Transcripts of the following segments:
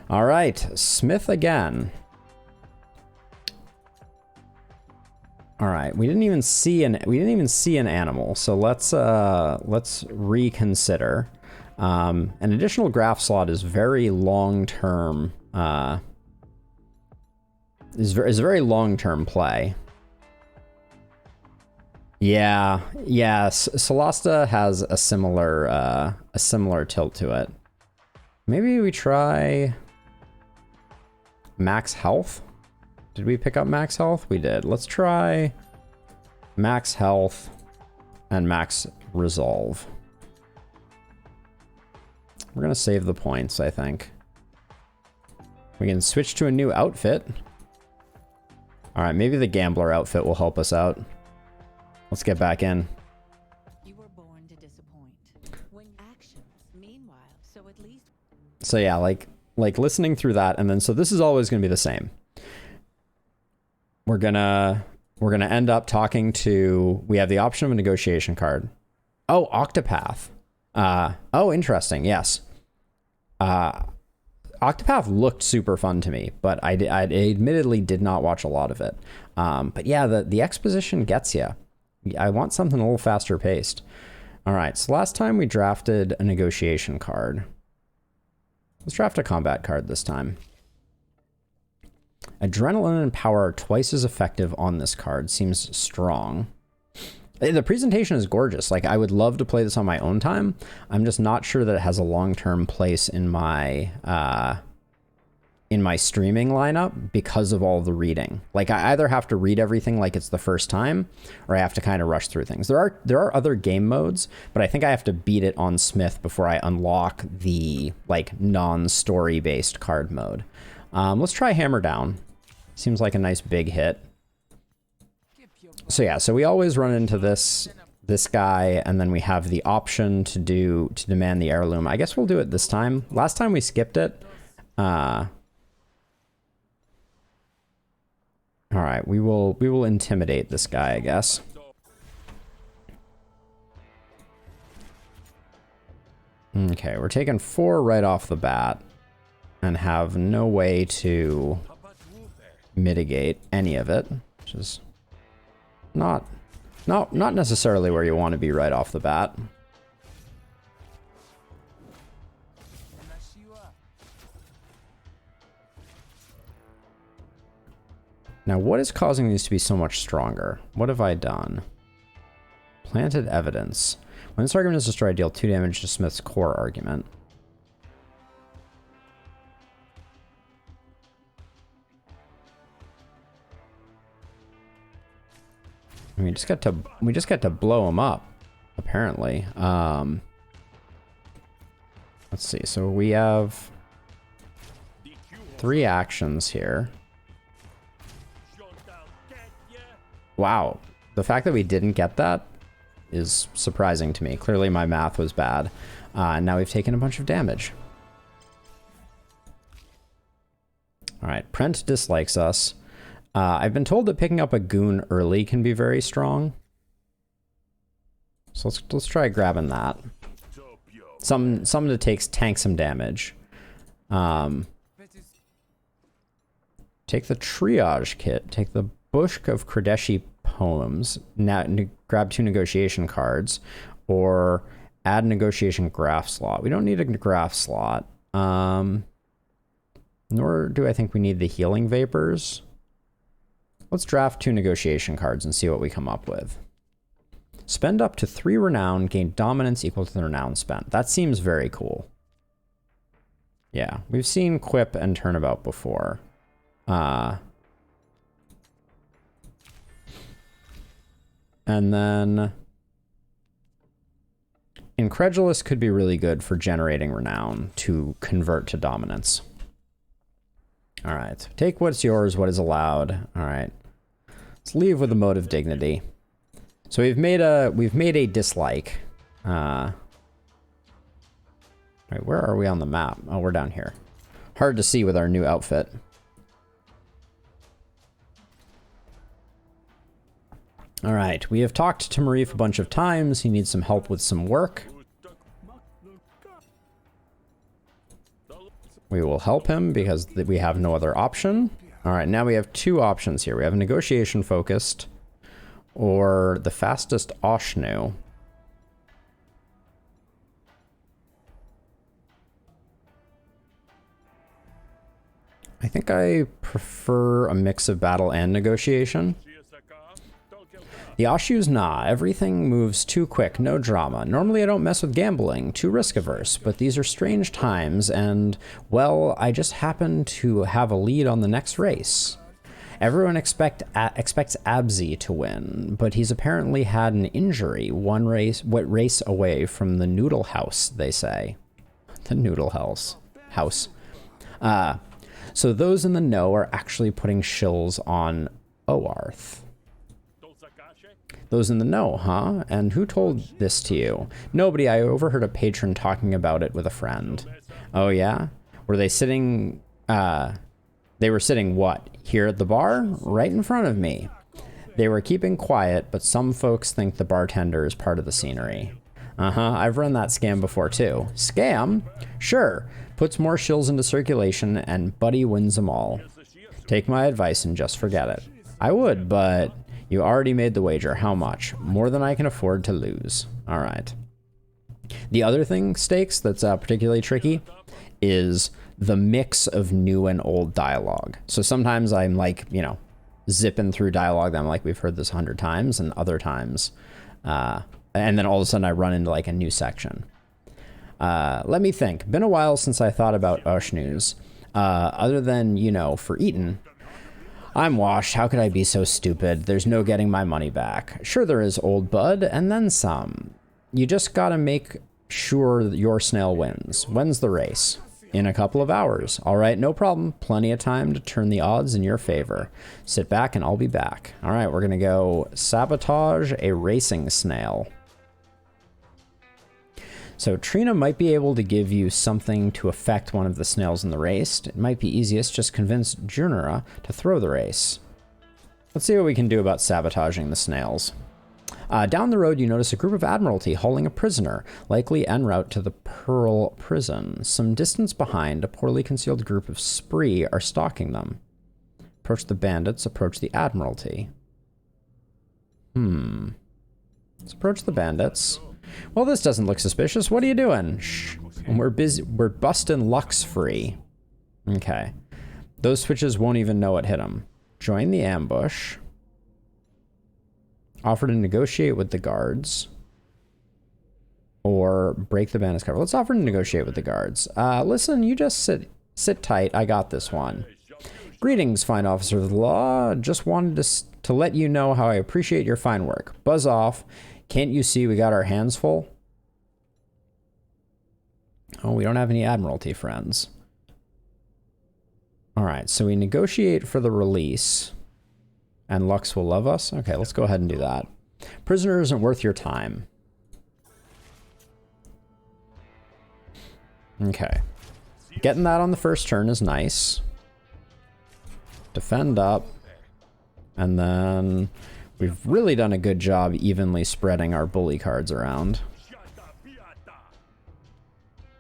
All right, Smith again. All right, we didn't even see an animal, so let's reconsider. An additional graph slot is very long-term. Is a very long-term play. Yeah, Solasta has a similar tilt to it. Maybe we try max health. Did we pick up max health? We did. Let's try max health and max resolve. We're gonna save the points, I think. We can switch to a new outfit. All right, maybe the gambler outfit will help us out. Let's get back in. You were born to disappoint. When actions, meanwhile, so at least. So yeah, like listening through that, and then so this is always gonna be the same. We're gonna end up talking to. We have the option of a negotiation card. Oh, Octopath. Oh, interesting. Yes. Octopath looked super fun to me, but I admittedly did not watch a lot of it. But yeah, the exposition gets you. I want something a little faster paced. All right, so last time we drafted a negotiation card. Let's draft a combat card this time. Adrenaline and power are twice as effective on this card. Seems strong. The presentation is gorgeous. Like, I would love to play this on my own time. I'm just not sure that it has a long-term place in my streaming lineup because of all the reading. Like, I either have to read everything like it's the first time, or I have to kind of rush through things. There are other game modes, but I think I have to beat it on Smith before I unlock the like non-story based card mode. Let's try Hammer Down. Seems like a nice big hit. So yeah, so we always run into this guy, and then we have the option to demand the heirloom. I guess we'll do it this time. Last time we skipped it. All right, we will intimidate this guy, I guess. Okay, we're taking 4 right off the bat and have no way to mitigate any of it, which is not necessarily where you want to be right off the bat. Now, what is causing these to be so much stronger? What have I done? Planted evidence. When this argument is destroyed, deal 2 damage to Smith's core argument. We just got to blow him up, apparently. Let's see. So we have 3 actions here. Wow, the fact that we didn't get that is surprising to me. Clearly my math was bad. And now we've taken a bunch of damage. All right, Prent dislikes us. I've been told that picking up a goon early can be very strong. So let's try grabbing that. Something to tank some damage. Take the triage kit. Take the Bushk of Kradeshi poems. Now grab 2 negotiation cards, or add negotiation graph slot. We don't need a graph slot. Nor do I think we need the healing vapors. Let's draft 2 negotiation cards and see what we come up with. Spend up to 3 renown, gain dominance equal to the renown spent. That seems very cool. Yeah, we've seen Quip and Turnabout before. And then Incredulous could be really good for generating renown to convert to dominance. All right, take what's yours, what is allowed. All right, let's leave with a mode of dignity. So we've made a dislike. All right, where are we on the map? Oh, we're down here. Hard to see with our new outfit. All right, we have talked to Marif a bunch of times. He needs some help with some work. We will help him because we have no other option. All right, now we have two options here. We have a negotiation focused or the fastest Oshnu. I think I prefer a mix of battle and negotiation. The Oshu's nah, everything moves too quick, no drama. Normally I don't mess with gambling, too risk-averse, but these are strange times and, well, I just happen to have a lead on the next race. Everyone expects Abzi to win, but he's apparently had an injury, one race away from the Noodle House, they say. The Noodle House. So those in the know are actually putting shills on Oarth. Those in the know, huh? And who told this to you? Nobody. I overheard a patron talking about it with a friend. Oh, yeah? Were they sitting, they were sitting what? Here at the bar? Right in front of me. They were keeping quiet, but some folks think the bartender is part of the scenery. I've run that scam before, too. Scam? Sure. Puts more shills into circulation, and Buddy wins them all. Take my advice and just forget it. I would, but... You already made the wager. How much? More than I can afford to lose. All right. The other thing, stakes, that's particularly tricky is the mix of new and old dialogue. So sometimes I'm like, you know, zipping through dialogue that I'm like, we've heard this 100 times, and other times, and then all of a sudden I run into like a new section. Let me think. Been a while since I thought about Oshnus. Other than, you know, for Eaton. I'm washed. How could I be so stupid? There's no getting my money back. Sure there is, old bud, and then some. You just gotta make sure that your snail wins. When's the race? In a couple of hours. All right, no problem. Plenty of time to turn the odds in your favor. Sit back and I'll be back. All right, we're gonna go sabotage a racing snail. So Trina might be able to give you something to affect one of the snails in the race. It might be easiest just convince Junira to throw the race. Let's see what we can do about sabotaging the snails. Down the road, you notice a group of Admiralty hauling a prisoner, likely en route to the Pearl Prison. Some distance behind, a poorly concealed group of Spree are stalking them. Approach the bandits, approach the Admiralty. Let's approach the bandits. Well, this doesn't look suspicious. What are you doing? Shh. And we're busy. We're busting Lux free. Okay. Those switches won't even know what hit them. Join the ambush. Offer to negotiate with the guards. Or break the bandits cover. Let's offer to negotiate with the guards. Listen, you just sit tight. I got this one. Greetings, fine officer of the law. Just wanted to let you know how I appreciate your fine work. Buzz off. Can't you see we got our hands full? Oh, we don't have any Admiralty friends. All right, so we negotiate for the release. And Lux will love us? Okay, let's go ahead and do that. Prisoner isn't worth your time. Okay. Getting that on the first turn is nice. Defend up. And then... We've really done a good job evenly spreading our bully cards around.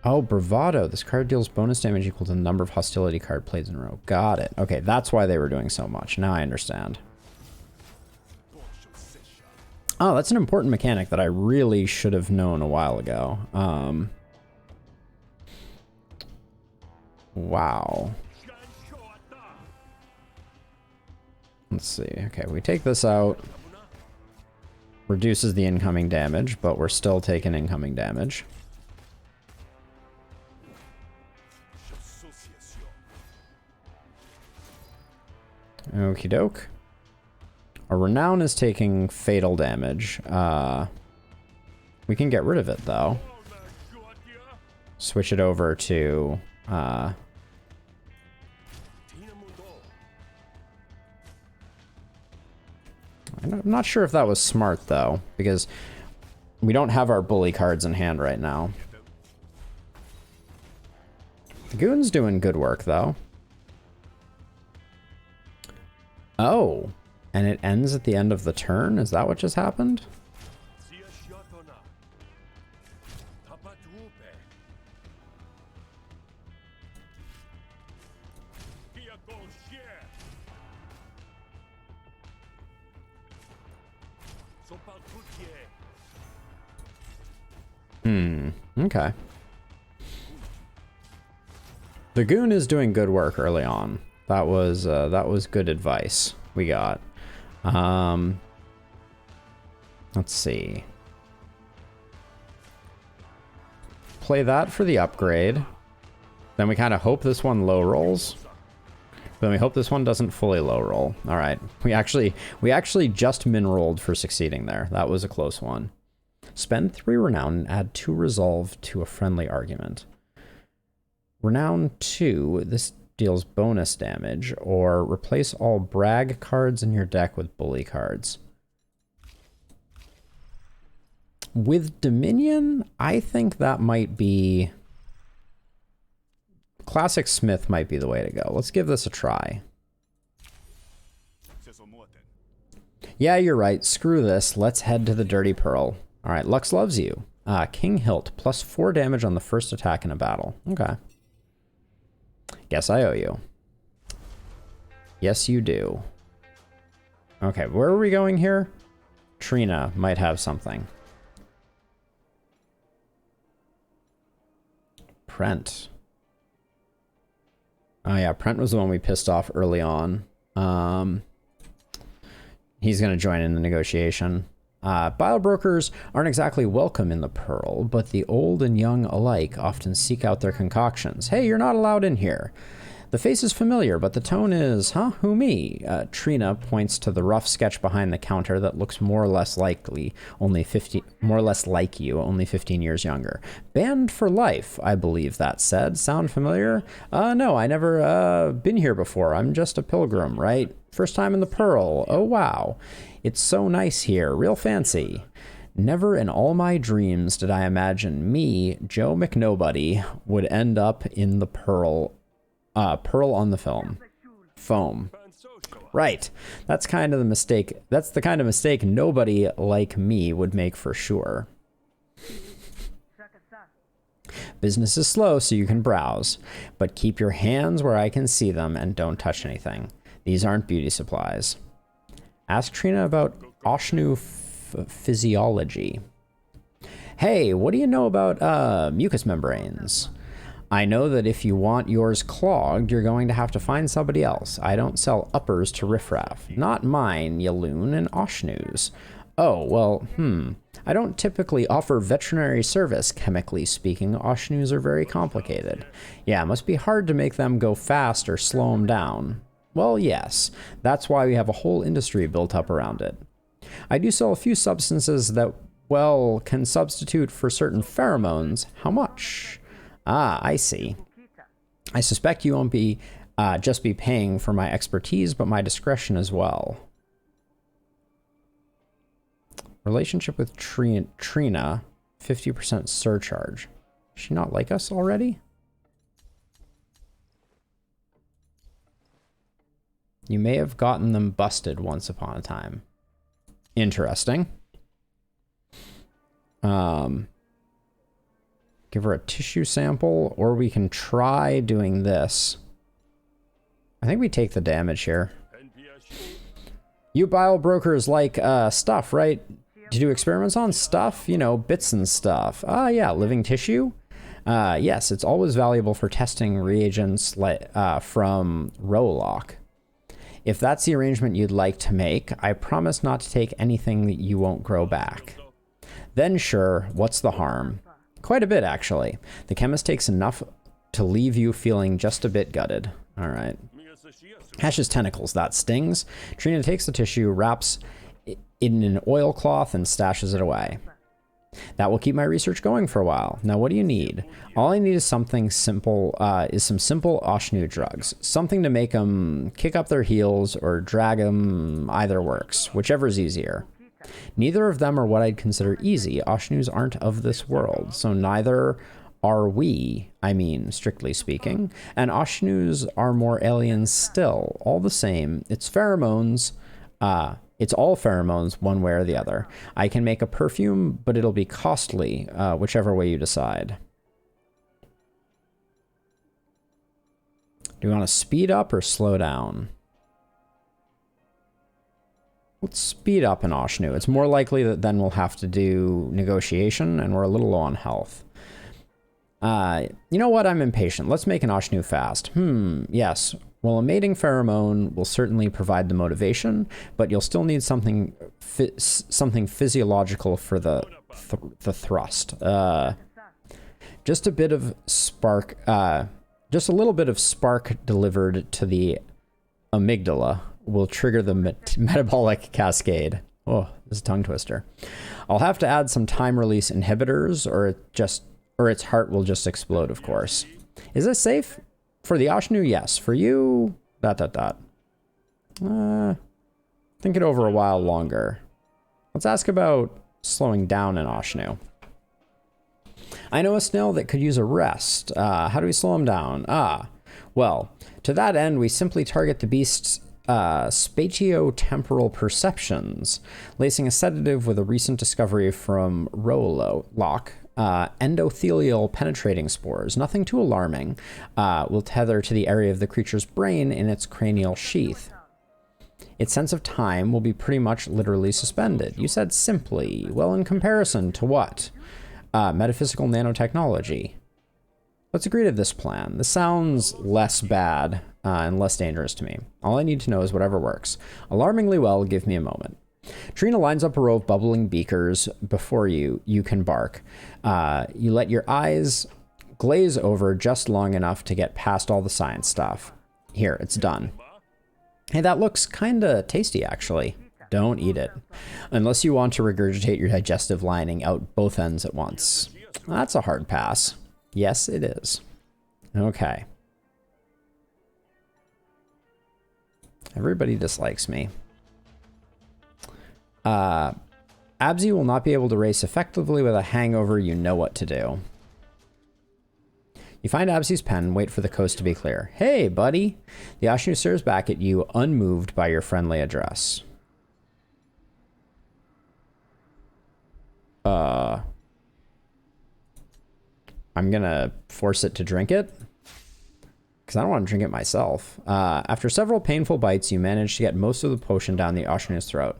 Oh, Bravado. This card deals bonus damage equal to the number of hostility card plays in a row. Got it. Okay, that's why they were doing so much. Now I understand. Oh, that's an important mechanic that I really should have known a while ago. Wow. Let's see. Okay, we take this out. Reduces the incoming damage, but we're still taking incoming damage. Okie doke. Our Renown is taking fatal damage. We can get rid of it, though. Switch it over to... I'm not sure if that was smart, though, because we don't have our bully cards in hand right now. The Goon's doing good work, though. Oh, and it ends at the end of the turn? Is that what just happened? Okay. The goon is doing good work early on. That was good advice we got. Let's see. Play that for the upgrade. Then we kind of hope this one low rolls. Then we hope this one doesn't fully low roll. All right. We actually just min rolled for succeeding there. That was a close one. Spend 3 renown and add 2 resolve to a friendly argument. Renown 2, this deals bonus damage, or replace all brag cards in your deck with bully cards. With Dominion, I think that might be... Classic Smith might be the way to go. Let's give this a try. Yeah, you're right. Screw this. Let's head to the Dirty Pearl. All right, Lux loves you. King Hilt, plus 4 damage on the first attack in a battle. Okay. Guess I owe you. Yes, you do. Okay, where are we going here? Trina might have something. Prent. Oh yeah, Prent was the one we pissed off early on. He's going to join in the negotiation. Bile brokers aren't exactly welcome in the Pearl, but the old and young alike often seek out their concoctions. Hey, you're not allowed in here. The face is familiar, but the tone is, huh? Who me? Trina points to the rough sketch behind the counter that looks more or less likely, more or less like you, only 15 years younger. Banned for life, I believe that said. Sound familiar? No, I never been here before. I'm just a pilgrim, right? First time in the Pearl. Oh, wow. It's so nice here. Real fancy. Never in all my dreams did I imagine me, Joe McNobody, would end up in the Pearl. Pearl on the film. Foam. Right. That's kind of the mistake. That's the kind of mistake nobody like me would make for sure. Business is slow, so you can browse, but keep your hands where I can see them and don't touch anything. These aren't beauty supplies. Ask Trina about Oshnu physiology. Hey, what do you know about mucous membranes? I know that if you want yours clogged, you're going to have to find somebody else. I don't sell uppers to riffraff. Not mine, you loon, and Oshnus. Oh, well, I don't typically offer veterinary service, chemically speaking. Oshnus are very complicated. Yeah, it must be hard to make them go fast or slow them down. Well, yes. That's why we have a whole industry built up around it. I do sell a few substances that, well, can substitute for certain pheromones. How much? Ah, I see. I suspect you won't be just be paying for my expertise, but my discretion as well. Relationship with Trina, 50% surcharge. Does she not like us already? You may have gotten them busted once upon a time. Interesting. Give her a tissue sample, or we can try doing this. I think we take the damage here. You bile brokers like stuff, right? To do experiments on stuff, you know, bits and stuff. Ah, yeah, living tissue. Yes, it's always valuable for testing reagents from Rolock. If that's the arrangement you'd like to make, I promise not to take anything that you won't grow back. Then sure, what's the harm? Quite a bit, actually. The chemist takes enough to leave you feeling just a bit gutted. All right. Hash's tentacles, that stings. Trina takes the tissue, wraps it in an oilcloth, and stashes it away. That will keep my research going for a while. Now, what do you need? All I need is something simple, some simple Oshnu drugs. Something to make them kick up their heels or drag them. Either works, whichever is easier. Neither of them are what I'd consider easy. Oshnus aren't of this world, so neither are we, I mean, strictly speaking. And Oshnus are more alien still. All the same, it's pheromones, it's all pheromones one way or the other. I can make a perfume, but it'll be costly, whichever way you decide. Do we want to speed up or slow down? Let's speed up in Oshnu. It's more likely that then we'll have to do negotiation, and we're a little low on health. You know what? I'm impatient. Let's make an Oshnu fast. Yes. Well, a mating pheromone will certainly provide the motivation, but you'll still need something physiological for the thrust. Just a bit of spark, just a little bit of spark delivered to the amygdala will trigger the metabolic cascade. Oh, this is a tongue twister. I'll have to add some time release inhibitors, or its heart will just explode, of course. Is this safe? For the Oshnu, yes. For you, ... Think it over a while longer. Let's ask about slowing down in Oshnu. I know a snail that could use a rest. How do we slow him down? Well, to that end, we simply target the beast's spatiotemporal perceptions, lacing a sedative with a recent discovery from Rolock. Endothelial penetrating spores, nothing too alarming, will tether to the area of the creature's brain in its cranial sheath. Its sense of time will be pretty much literally suspended. You said simply. Well, in comparison to what? Metaphysical nanotechnology. Let's agree to this plan. This sounds less bad and less dangerous to me. All I need to know is whatever works. Alarmingly well, give me a moment. Trina lines up a row of bubbling beakers before you. You can bark. You let your eyes glaze over just long enough to get past all the science stuff. Here, it's done. Hey, that looks kinda tasty, actually. Don't eat it. Unless you want to regurgitate your digestive lining out both ends at once. That's a hard pass. Yes, it is. Okay. Everybody dislikes me. Abzi will not be able to race effectively with a hangover. You know what to do. You find Abzi's pen, wait for the coast to be clear. Hey, buddy. The Oshnu stares back at you, unmoved by your friendly address. I'm gonna force it to drink it, because I don't want to drink it myself. After several painful bites, you manage to get most of the potion down the Oshnu's throat.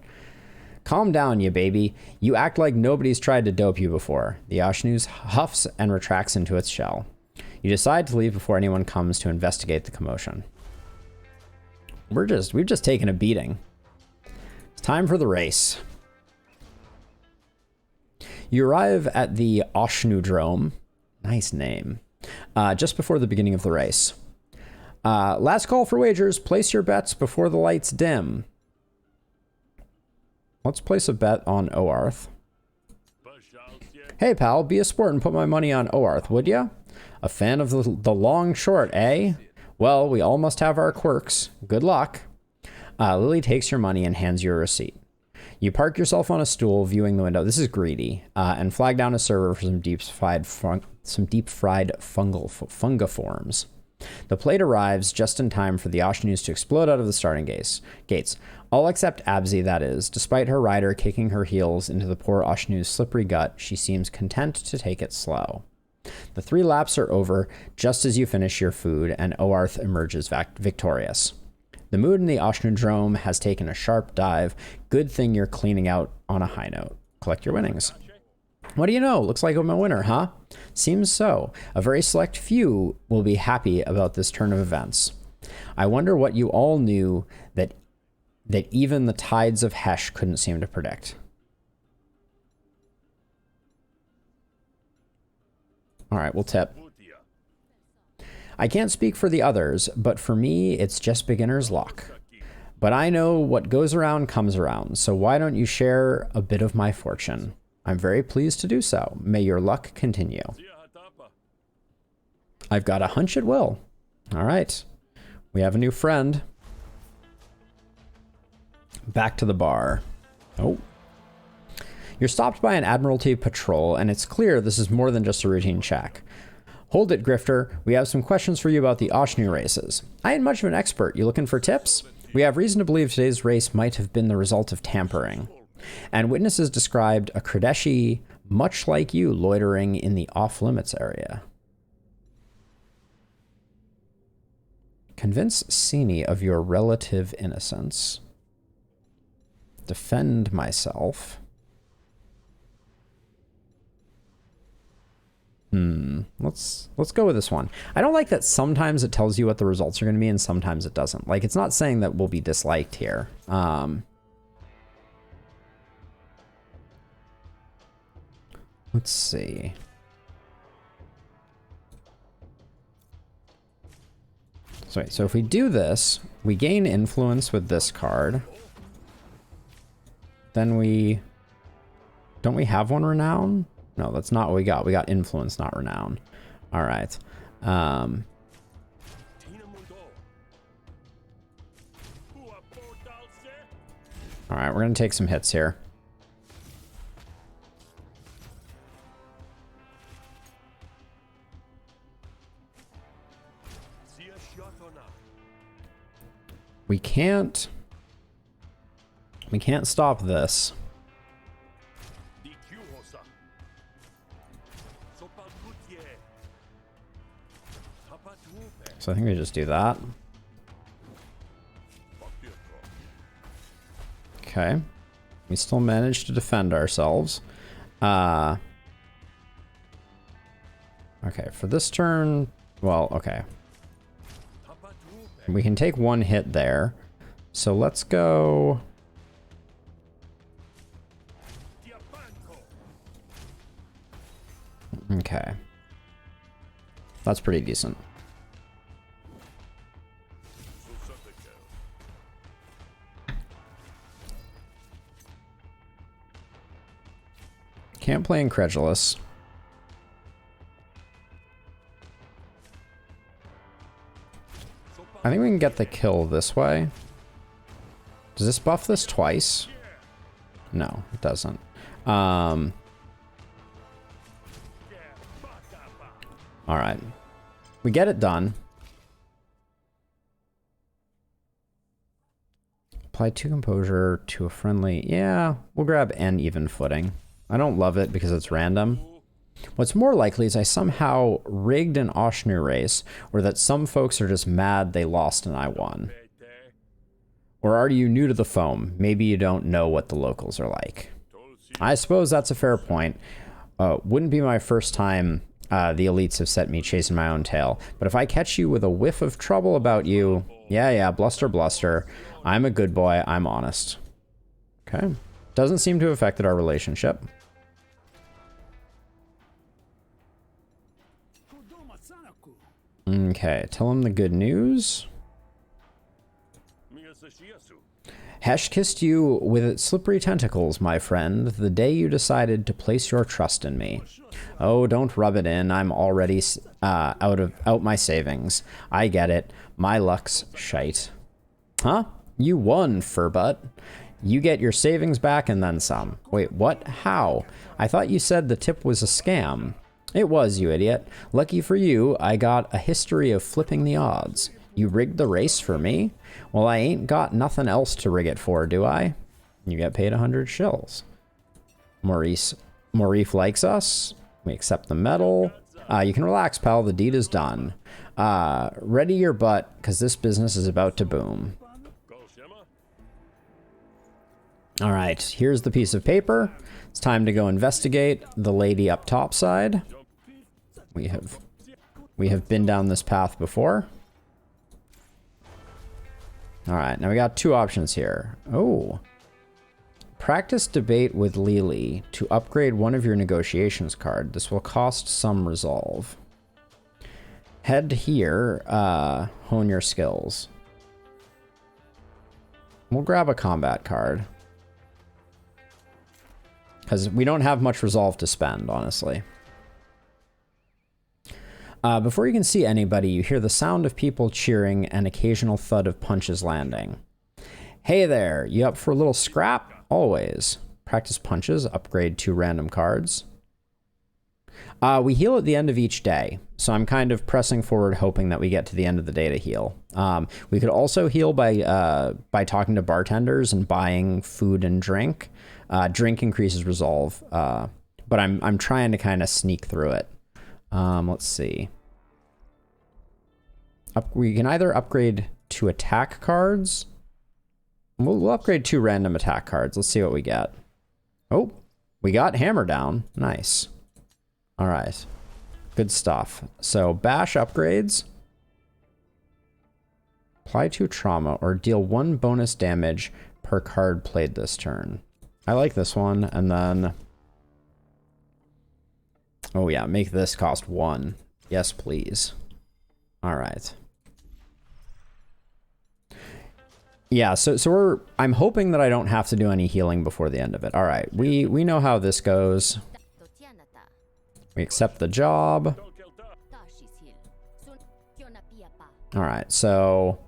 Calm down, you baby. You act like nobody's tried to dope you before. The Oshnu huffs and retracts into its shell. You decide to leave before anyone comes to investigate the commotion. We've just taken a beating. It's time for the race. You arrive at the Oshnudrome. Nice name. Just before the beginning of the race. Last call for wagers. Place your bets before the lights dim. Let's place a bet on Oarth. Hey, pal, be a sport and put my money on Oarth, would ya? A fan of the long short, eh? Well, we all must have our quirks. Good luck. Lily takes your money and hands you a receipt. You park yourself on a stool, viewing the window. This is greedy, and flag down a server for some deep-fried fungiforms. The plate arrives just in time for the Oshnus to explode out of the starting gates. All except Abzi, that is. Despite her rider kicking her heels into the poor Oshnu's slippery gut, she seems content to take it slow. The 3 laps are over just as you finish your food, and Oarth emerges victorious. The mood in the Oshnudrome has taken a sharp dive. Good thing you're cleaning out on a high note. Collect your winnings. What do you know? Looks like I'm a winner, huh? Seems so. A very select few will be happy about this turn of events. I wonder what you all knew that even the tides of Hesh couldn't seem to predict. All right, we'll tip. I can't speak for the others, but for me, it's just beginner's luck. But I know what goes around comes around, so why don't you share a bit of my fortune? I'm very pleased to do so. May your luck continue. I've got a hunch it will. All right. We have a new friend. Back to the bar. Oh. You're stopped by an Admiralty patrol, and it's clear this is more than just a routine check. Hold it, Grifter. We have some questions for you about the Oshnu races. I ain't much of an expert. You looking for tips? We have reason to believe today's race might have been the result of tampering. And witnesses described a Kredeshi much like you loitering in the off-limits area. Convince Sini of your relative innocence. Defend myself. Let's go with this one. I don't like that sometimes it tells you what the results are going to be and sometimes it doesn't. Like, it's not saying that we'll be disliked here. Let's see. So, wait, so if we do this, we gain influence with this card. Then we... Don't we have one renown? No, that's not what we got. We got influence, not renown. All right. All right, we're going to take some hits here. We can't stop this. So I think we just do that. Okay. We still managed to defend ourselves. Okay, for this turn, well, okay. We can take one hit there. So let's go... Okay. That's pretty decent. Can't play Incredulous. I think we can get the kill this way. Does this buff this twice? No, it doesn't. All right. We get it done. Apply 2 composure to a friendly... Yeah, we'll grab N even footing. I don't love it because it's random. What's more likely is I somehow rigged an Oshnu race, or that some folks are just mad they lost and I won. Or are you new to the foam? Maybe you don't know what the locals are like. I suppose that's a fair point. Wouldn't be my first time the elites have set me chasing my own tail. But if I catch you with a whiff of trouble about you, yeah, bluster, bluster. I'm a good boy, I'm honest. Okay. Doesn't seem to have affected our relationship. Okay, tell him the good news. Hesh kissed you with its slippery tentacles, my friend, the day you decided to place your trust in me. Oh, don't rub it in. I'm already out my savings. I get it. My luck's shite. Huh? You won, Furbutt. You get your savings back and then some. Wait, what? How? I thought you said the tip was a scam. It was, you idiot. Lucky for you, I got a history of flipping the odds. You rigged the race for me? Well, I ain't got nothing else to rig it for, do I? You get paid 100 shills. Maurice likes us. We accept the medal. You can relax, pal. The deed is done. Ready your butt, because this business is about to boom. All right, here's the piece of paper. It's time to go investigate the lady up top side. We have been down this path before. All right, now we got 2 options here. Oh. Practice debate with Lily to upgrade one of your negotiations card. This will cost some resolve. Head here, hone your skills. We'll grab a combat card. Because we don't have much resolve to spend, honestly. Before you can see anybody, you hear the sound of people cheering and occasional thud of punches landing. Hey there, you up for a little scrap? Always. Practice punches, upgrade 2 random cards. We heal at the end of each day, so I'm kind of pressing forward hoping that we get to the end of the day to heal. We could also heal by talking to bartenders and buying food and drink. Drink increases resolve, but I'm trying to kind of sneak through it. Let's see. We can either upgrade 2 attack cards. We'll upgrade 2 random attack cards. Let's see what we get. Oh, we got hammer down. Nice. All right. Good stuff. So bash upgrades. Apply 2 trauma or deal 1 bonus damage per card played this turn. I like this one. And then, oh yeah, make this cost 1. Yes, please. All right. Yeah, so I'm hoping that I don't have to do any healing before the end of it. All right, we know how this goes. We accept the job. All right, so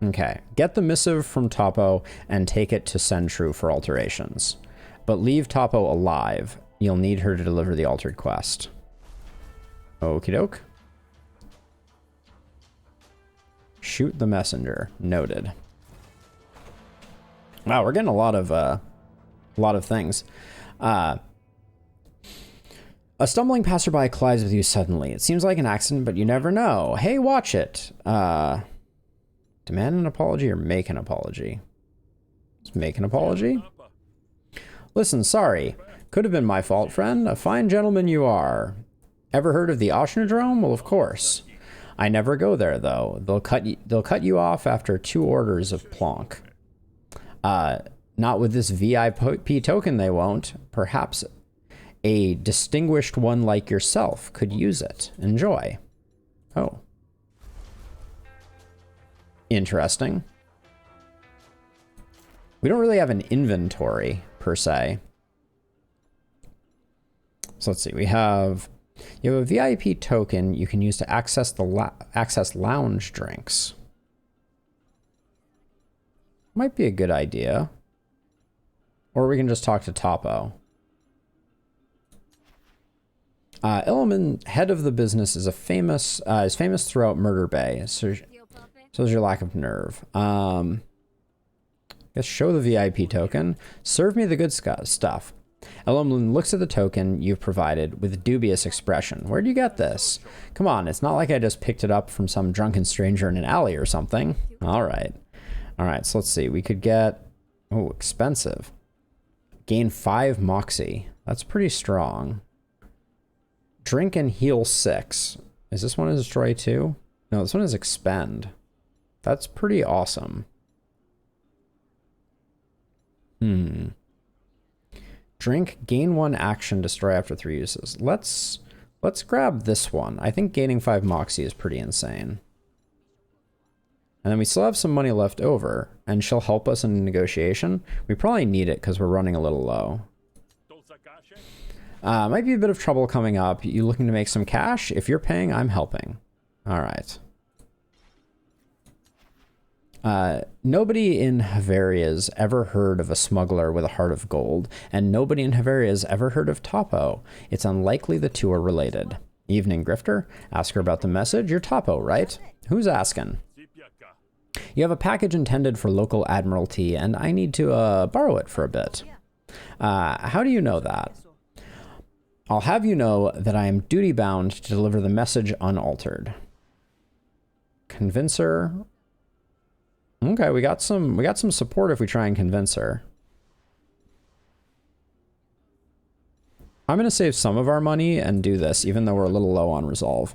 okay, get the missive from Topo and take it to Sentru for alterations. But leave Topo alive. You'll need her to deliver the altered quest. Okie doke. Shoot the messenger. Noted. Wow, we're getting a lot of things. A stumbling passerby collides with you suddenly. It seems like an accident, but you never know. Hey, watch it. Demand an apology or make an apology? Let's make an apology. Listen, sorry. Could have been my fault, friend. A fine gentleman you are. Ever heard of the Oshnodrome? Well, of course. I never go there, though. They'll cut you off after 2 orders of plonk. Not with this VIP token, they won't. Perhaps a distinguished one like yourself could use it. Enjoy. Oh. Interesting. We don't really have an inventory per se. So let's see. You have a VIP token you can use to access access lounge drinks. Might be a good idea. Or we can just talk to Topo. Illiman, head of the business, is famous throughout Murder Bay. So is your lack of nerve. Guess show the VIP token. Serve me the good stuff. Illiman looks at the token you've provided with a dubious expression. Where'd you get this? Come on, it's not like I just picked it up from some drunken stranger in an alley or something. All right. All right, so let's see. We could get... Oh, expensive. Gain 5 Moxie. That's pretty strong. Drink and heal 6. Is this one a destroy 2? No, this one is expend. That's pretty awesome. Drink, gain 1 action, destroy after 3 uses. Let's grab this one. I think gaining 5 Moxie is pretty insane. And then we still have some money left over, and she'll help us in a negotiation. We probably need it because we're running a little low. Might be a bit of trouble coming up. You looking to make some cash? If you're paying, I'm helping. All right. Nobody in Haveria's ever heard of a smuggler with a heart of gold, and nobody in Haveria's ever heard of Topo. It's unlikely the two are related. Evening, Grifter. Ask her about the message. You're Topo, right? Who's asking? You have a package intended for local admiralty, and I need to borrow it for a bit. How do you know that? I'll have you know that I am duty-bound to deliver the message unaltered. Convince her. Okay, we got some support if we try and convince her. I'm going to save some of our money and do this, even though we're a little low on resolve.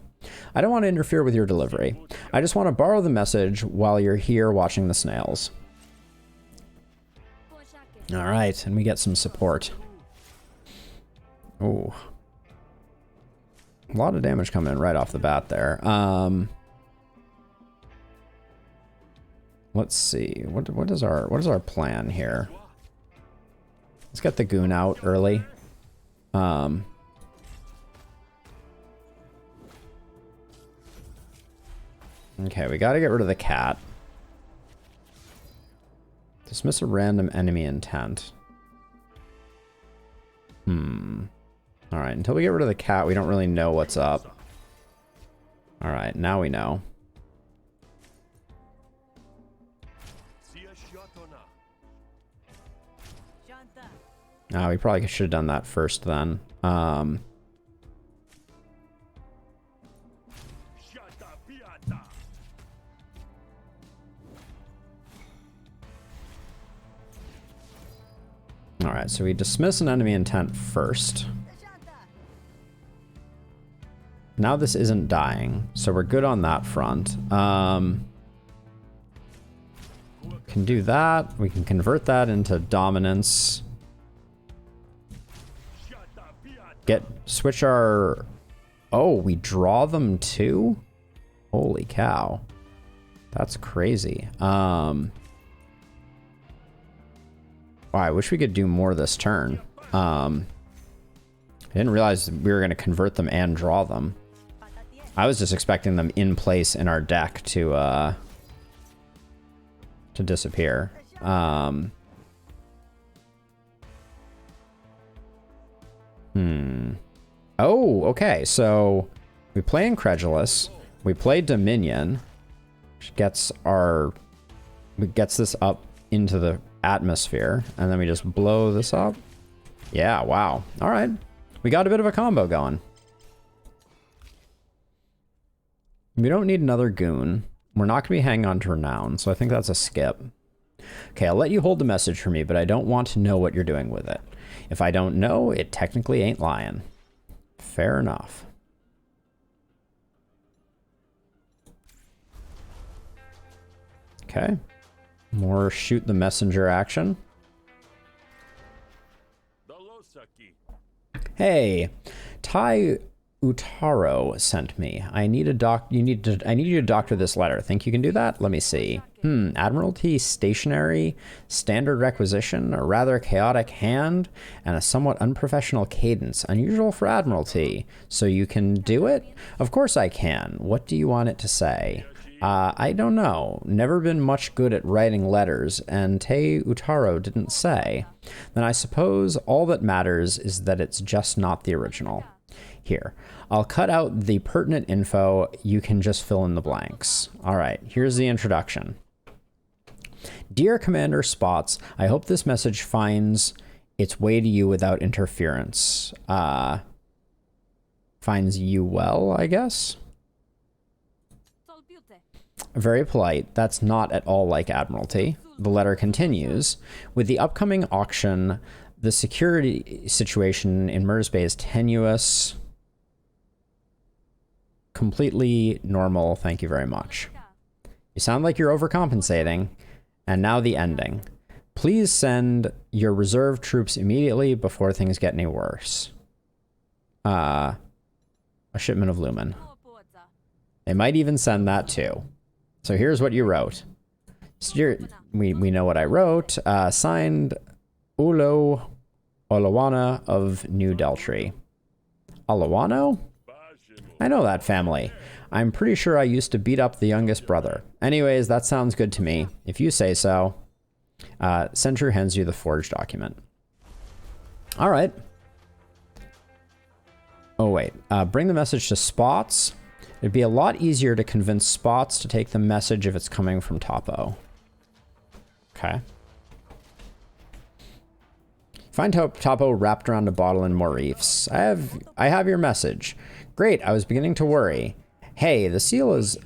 I don't want to interfere with your delivery. I just want to borrow the message while you're here watching the snails. All right, and we get some support. Oh. A lot of damage coming in right off the bat there. Let's see. What is our plan here? Let's get the goon out early. Okay, we got to get rid of the cat. Dismiss a random enemy intent. All right, until we get rid of the cat, we don't really know what's up. All right, now we know. Oh, we probably should have done that first then. Alright, so we dismiss an enemy intent first. Now this isn't dying, so we're good on that front. Can do that. We can convert that into dominance. Switch our... Oh, we draw them too? Holy cow. That's crazy. Wow, I wish we could do more this turn. I didn't realize we were going to convert them and draw them. I was just expecting them in place in our deck to disappear. Oh, okay. So we play Incredulous. We play Dominion, which gets this up into the atmosphere, and then we just blow this up. Yeah, wow. All right. We got a bit of a combo going. We don't need another goon. We're not going to be hanging on to Renown, so I think that's a skip. Okay, I'll let you hold the message for me, but I don't want to know what you're doing with it. If I don't know, it technically ain't lying. Fair enough. Okay. More shoot the messenger action. Hey, Tai Utaro sent me. I need you to doctor this letter. Think you can do that? Let me see. Admiralty stationary, standard requisition, a rather chaotic hand, and a somewhat unprofessional cadence. Unusual for Admiralty. So you can do it? Of course I can. What do you want it to say? I don't know. Never been much good at writing letters, and Tei Utaro didn't say. Then I suppose all that matters is that it's just not the original. Here, I'll cut out the pertinent info. You can just fill in the blanks. All right, here's the introduction. Dear Commander Spots, I hope this message finds its way to you without interference. Finds you well, I guess? Very polite. That's not at all like Admiralty. The letter continues. With the upcoming auction, the security situation in Mers Bay is tenuous. Completely normal. Thank you very much. You sound like you're overcompensating. And now the ending. Please send your reserve troops immediately before things get any worse. A shipment of lumen. They might even send that too. So here's what you wrote. We know what I wrote. Signed Ulo Olawana of New Deltry. Olawano? I know that family. I'm pretty sure I used to beat up the youngest brother. Anyways, that sounds good to me. If you say so. Sentry hands you the forged document. All right. Oh, wait. Bring the message to Spots. It'd be a lot easier to convince Spots to take the message if it's coming from Topo. Okay. Find Topo wrapped around a bottle in Morifs. I have your message. Great, I was beginning to worry. Hey, the seal is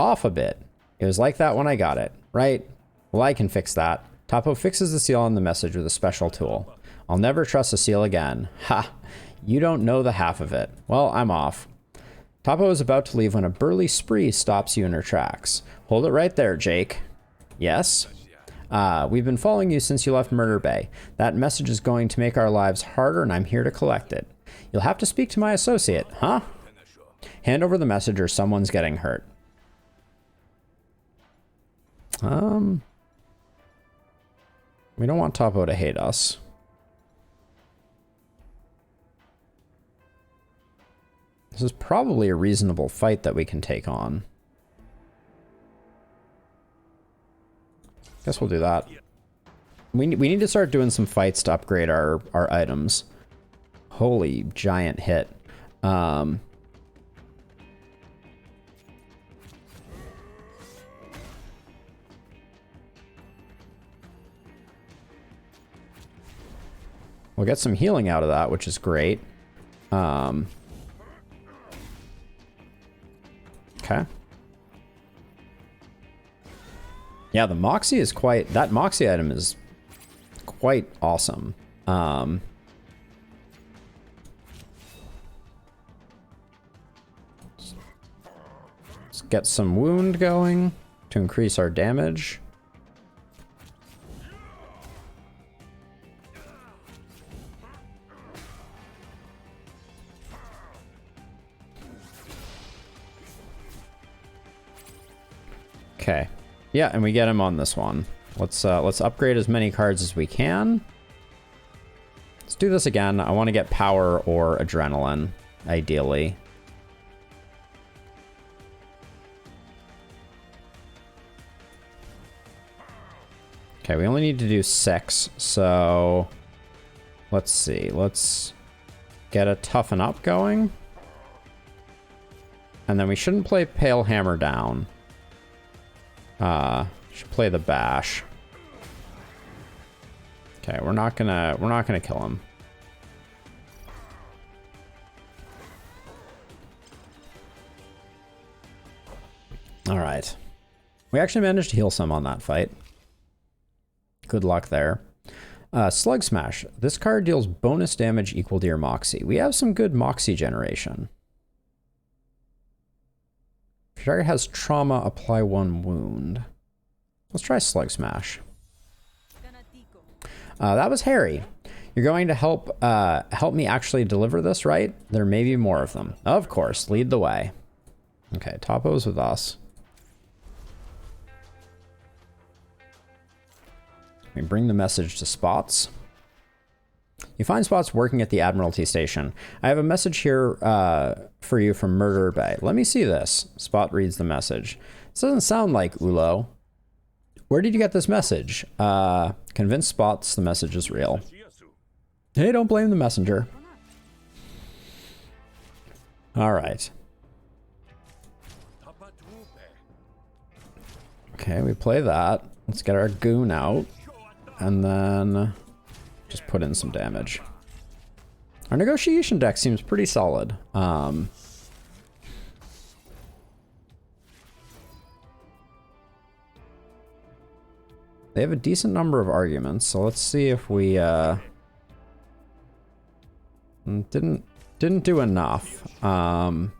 off a bit. It was like that when I got it, right? Well, I can fix that. Topo fixes the seal on the message with a special tool. I'll never trust a seal again. Ha! You don't know the half of it. Well, I'm off. Topo is about to leave when a burly spree stops you in her tracks. Hold it right there, Jake. Yes? We've been following you since you left Murder Bay. That message is going to make our lives harder, and I'm here to collect it. You'll have to speak to my associate, huh? Hand over the message or someone's getting hurt. We don't want Topo to hate us. This is probably a reasonable fight that we can take on. Guess we'll do that. We need to start doing some fights to upgrade our items. Holy giant hit. We'll get some healing out of that, which is great. Okay. Yeah, the Moxie is quite... That Moxie item is quite awesome. Let's get some wound going to increase our damage. Okay. Yeah, and we get him on this one. Let's upgrade as many cards as we can. Let's do this again. I want to get power or adrenaline, ideally. Okay, we only need to do 6, so let's see. Let's get a toughen up going. And then we shouldn't play Pale Hammer down. Should play the bash. Okay, we're not gonna kill him. All right. We actually managed to heal some on that fight. Good luck there. Slug Smash. This card deals bonus damage equal to your Moxie. We have some good Moxie generation. If your target has trauma, apply 1 wound. Let's try Slug Smash. That was Harry. You're going to help me actually deliver this, right? There may be more of them. Of course, lead the way. Okay, Topo's with us. We bring the message to Spots. You find Spots working at the Admiralty Station. I have a message here for you from Murder Bay. Let me see this. Spot reads the message. This doesn't sound like Ulo. Where did you get this message? Convince Spots the message is real. Hey, don't blame the messenger. All right. Okay, we play that. Let's get our goon out. And then just put in some damage. Our negotiation deck seems pretty solid. They have a decent number of arguments, so let's see if we didn't do enough. Well,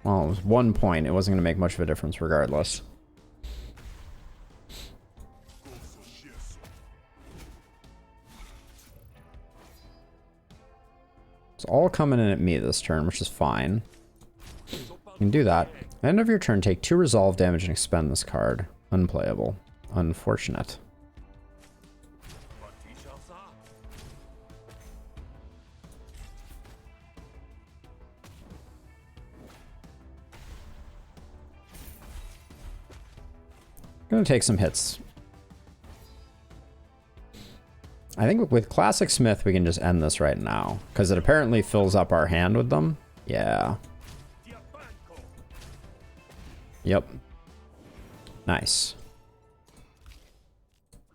it was 1 point. It wasn't going to make much of a difference regardless. It's all coming in at me this turn, which is fine. You can do that. End of your turn, take 2 resolve damage and expend this card. Unplayable. Unfortunate. Gonna take some hits. I think with Classic Smith, we can just end this right now, because it apparently fills up our hand with them. Yeah. Yep. Nice.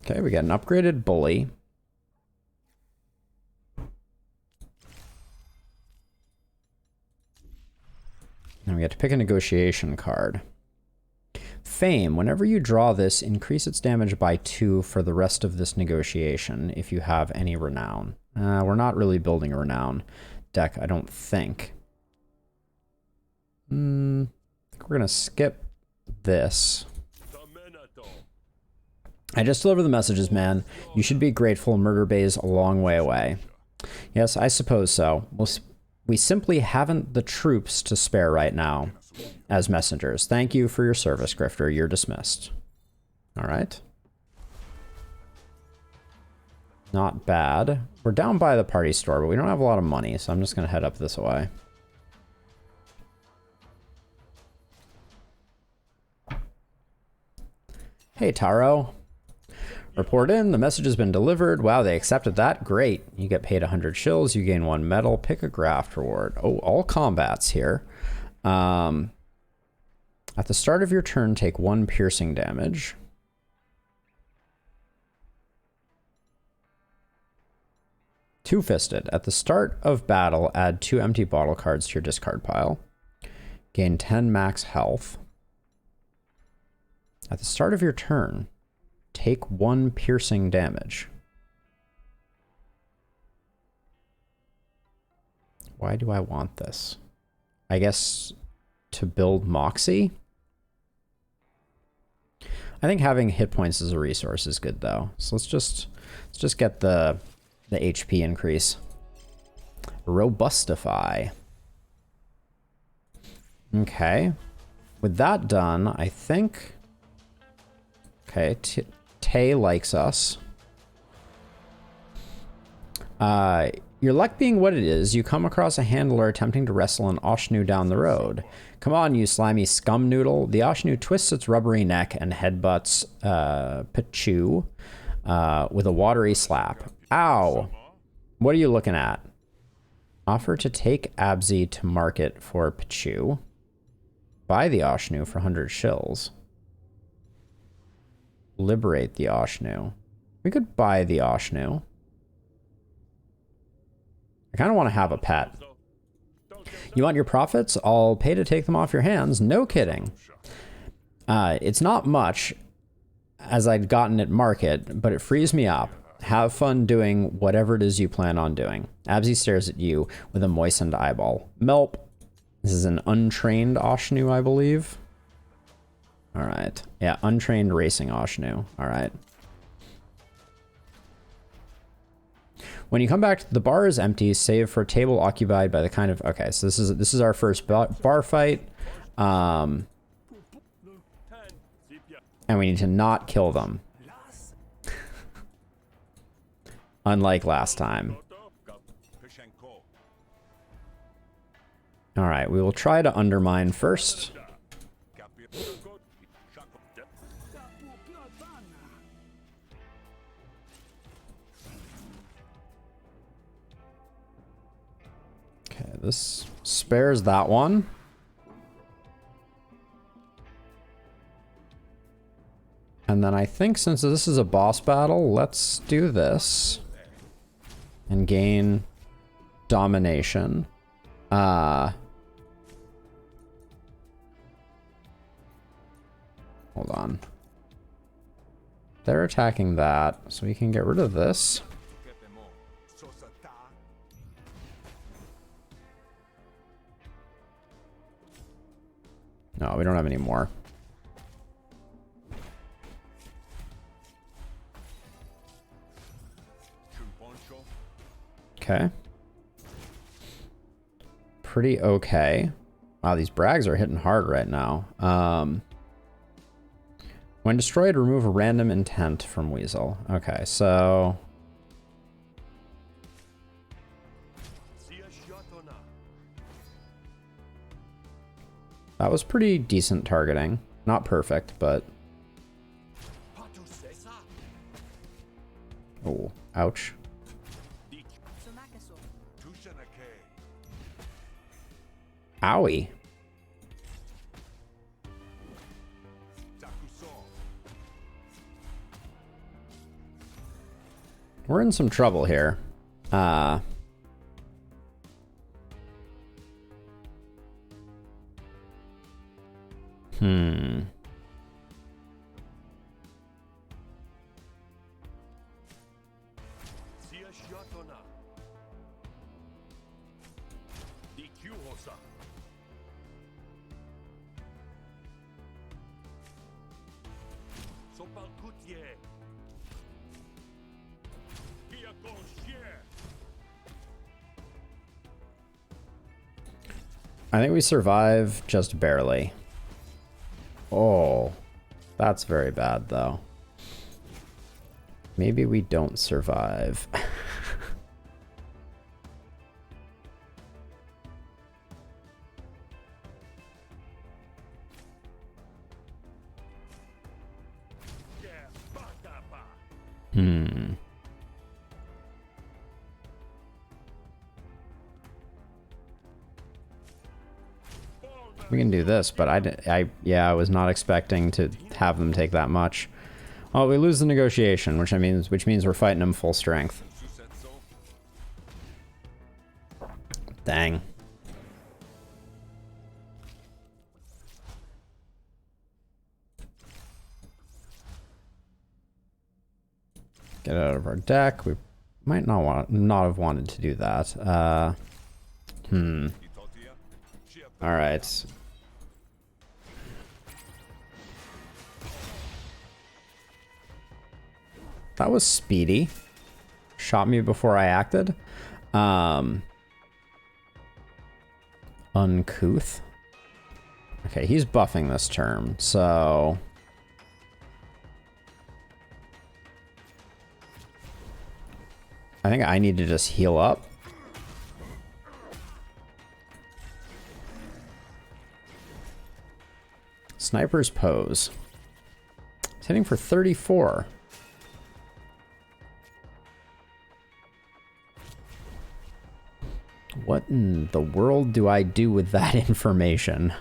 Okay, we got an upgraded bully. Now we get to pick a negotiation card. Fame. Whenever you draw this, increase its damage by 2 for the rest of this negotiation if you have any renown. We're not really building a renown deck, I don't think. I think we're going to skip this. I just deliver the messages, man. You should be grateful. Murder Bay is a long way away. Yes, I suppose so. We simply haven't the troops to spare right now as messengers. Thank you for your service, Grifter. You're dismissed. All right. Not bad. We're down by the party store, but we don't have a lot of money, so I'm just going to head up this way. Hey, Taro. Report in. The message has been delivered. Wow, they accepted that. Great. You get paid 100 shills. You gain 1 medal. Pick a graft reward. Oh, all combats here. At the start of your turn, take 1 piercing damage. Two-fisted. At the start of battle, add 2 empty bottle cards to your discard pile. Gain 10 max health. At the start of your turn, take 1 piercing damage. Why do I want this? I guess to build Moxie? I think having hit points as a resource is good though. So let's just get the HP increase. Robustify. Okay. With that done, I think... Okay, Tay likes us. Your luck being what it is, you come across a handler attempting to wrestle an Oshnu down the road. Come on, you slimy scum noodle. The Oshnu twists its rubbery neck and headbutts Pachu with a watery slap. Ow! What are you looking at? Offer to take Abzi to market for Pachu. Buy the Oshnu for 100 shills. Liberate the Oshnu. We could buy the Oshnu. I kind of want to have a pet. You want your profits? I'll pay to take them off your hands. No kidding. It's not much, as I'd gotten at market, but it frees me up. Have fun doing whatever it is you plan on doing. Abzi stares at you with a moistened eyeball. Melp. This is an untrained Oshnu, I believe. All right. Yeah, untrained racing Oshnu. All right. When you come back, the bar is empty, save for a table occupied by the kind of... Okay, so this is our first bar fight. And we need to not kill them. Unlike last time. All right, we will try to undermine first. Okay, this spares that one. And then I think since this is a boss battle, let's do this. And gain domination. Hold on. They're attacking that, so we can get rid of this. No, we don't have any more. Okay. Pretty okay. Wow, these brags are hitting hard right now. When destroyed, remove a random intent from Weasel. Okay, so... That was pretty decent targeting. Not perfect, but... Oh, ouch. Owie. We're in some trouble here. I think we survive just barely. Oh, that's very bad though. Maybe we don't survive. We can do this, but I was not expecting to have them take that much. Well, we lose the negotiation, which means we're fighting them full strength. Dang. Get out of our deck. We might not have wanted to do that. All right. That was speedy. Shot me before I acted. Uncouth. Okay, he's buffing this term, so... I think I need to just heal up. Sniper's pose. It's hitting for 34. What in the world do I do with that information?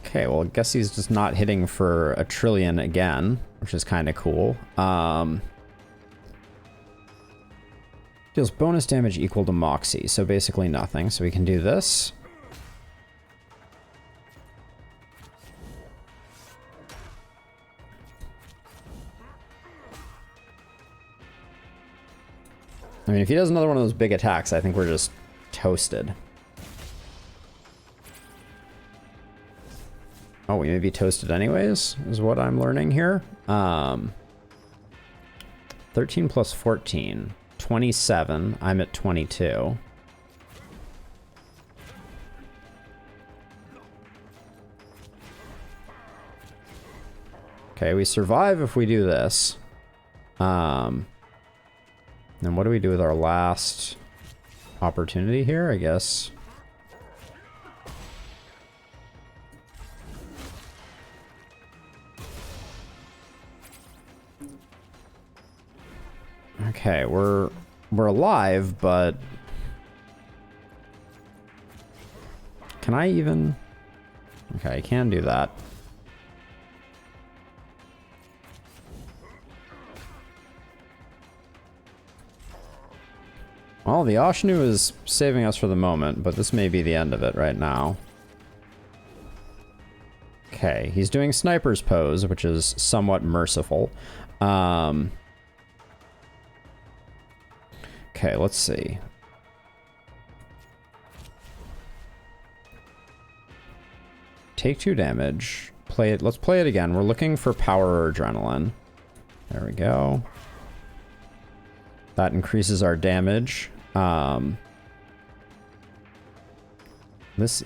Okay, well, I guess he's just not hitting for a trillion again, which is kind of cool. Deals bonus damage equal to Moxie, so basically nothing. So we can do this. I mean, if he does another one of those big attacks, I think we're just toasted. Oh, we may be toasted anyways, is what I'm learning here. 13 plus 14. 27. I'm at 22. Okay, we survive if we do this. Then what do we do with our last opportunity here, I guess? Okay, we're alive, but can I even? Okay, I can do that. Well, the Oshnu is saving us for the moment, but this may be the end of it right now. Okay, he's doing sniper's pose, which is somewhat merciful. Okay, let's see. Take 2 damage. Play it. Let's play it again. We're looking for power or adrenaline. There we go. That increases our damage. This...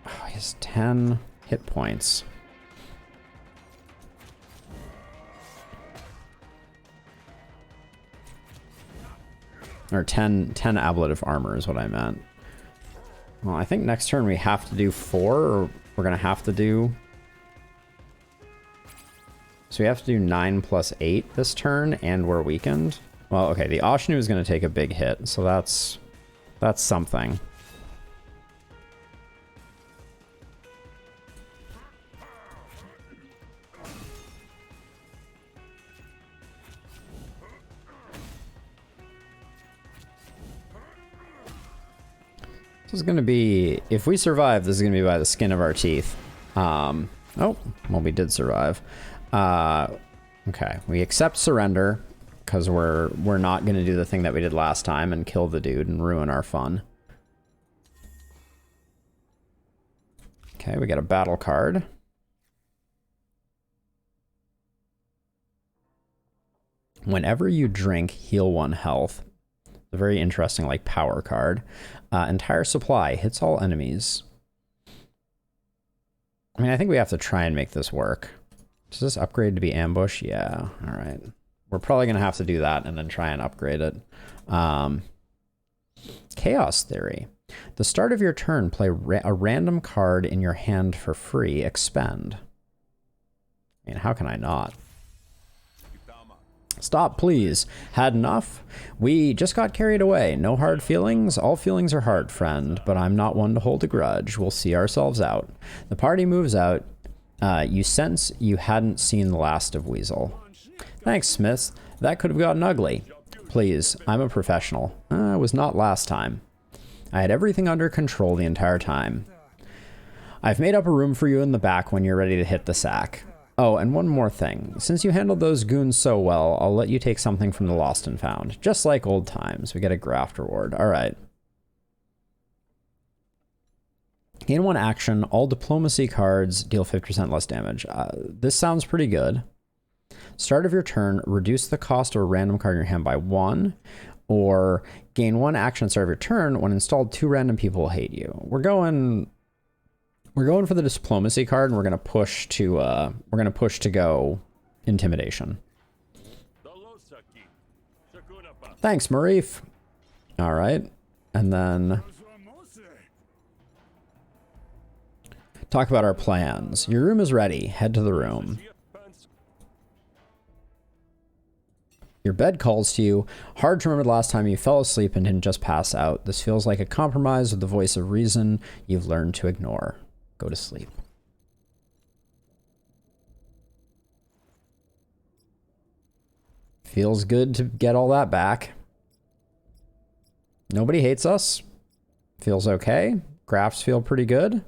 Oh, he has 10 hit points. Or 10 ablative armor is what I meant. Well, I think next turn we have to do 4, or we're going to have to do... So we have to do 9 plus 8 this turn, and we're weakened. Well, okay, the Oshnu is going to take a big hit, so that's something. This is going to be, if we survive, this is going to be by the skin of our teeth. Oh, well, we did survive. Okay, we accept surrender because we're not going to do the thing that we did last time and kill the dude and ruin our fun. Okay, we got a battle card. Whenever you drink, heal 1 health. A very interesting, like, power card. Entire supply hits all enemies. I mean, I think we have to try and make this work. Does this upgrade to be ambush? Yeah, all right. We're probably going to have to do that and then try and upgrade it. Chaos Theory. The start of your turn, play a random card in your hand for free. Expend. I mean, how can I not? Stop, please. Had enough? We just got carried away. No hard feelings? All feelings are hard, friend, but I'm not one to hold a grudge. We'll see ourselves out. The party moves out. You sense you hadn't seen the last of Weasel. Thanks, Smith. That could have gotten ugly. Please, I'm a professional. I was not last time. I had everything under control the entire time. I've made up a room for you in the back when you're ready to hit the sack. Oh, and one more thing. Since you handled those goons so well, I'll let you take something from the lost and found. Just like old times. We get a graft reward. All right. Gain 1 action. All diplomacy cards deal 50% less damage. This sounds pretty good. Start of your turn, reduce the cost of a random card in your hand by 1. Or gain 1 action start of your turn. When installed, 2 random people will hate you. We're going for the diplomacy card, and we're gonna push to go intimidation. Thanks, Marif. All right, and then talk about our plans. Your room is ready. Head to the room. Your bed calls to you. Hard to remember the last time you fell asleep and didn't just pass out. This feels like a compromise with the voice of reason you've learned to ignore. Go to sleep. Feels good to get all that back. Nobody hates us. Feels okay. Graphs feel pretty good.